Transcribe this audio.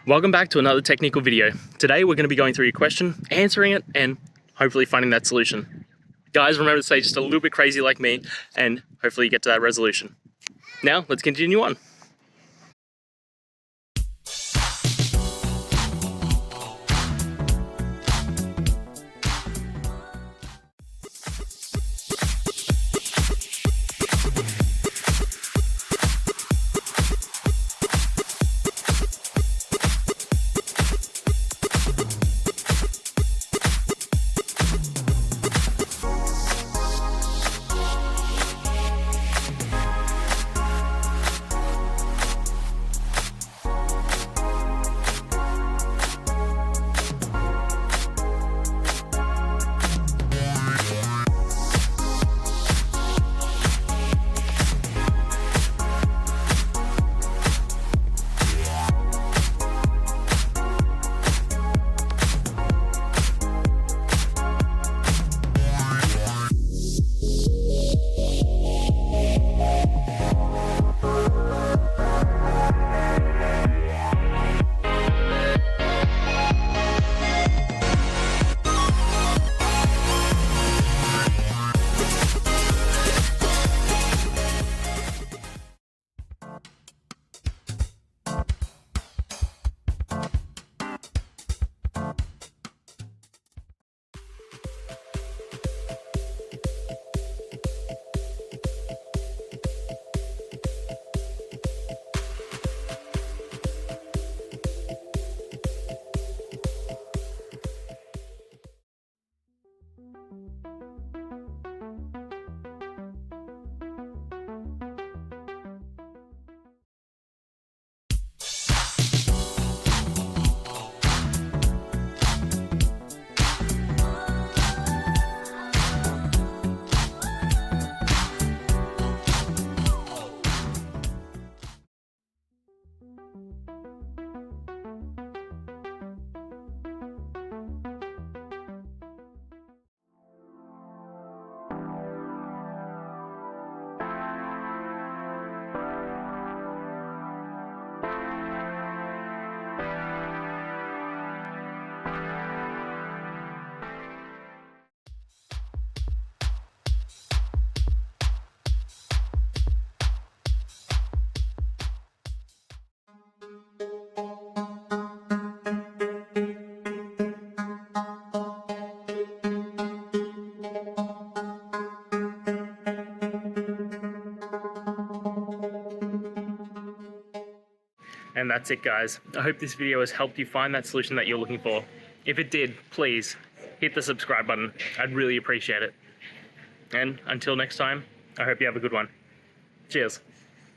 Welcome back to another technical video. Today we're going to be going through your question, answering it, and hopefully finding that solution. Guys, remember to stay just a little bit crazy like me, and hopefully you get to that resolution. Now, let's continue on. And that's it, guys. I hope this video has helped you find that solution that you're looking for. If it did, please hit the subscribe button. I'd really appreciate it. And until next time, I hope you have a good one. Cheers.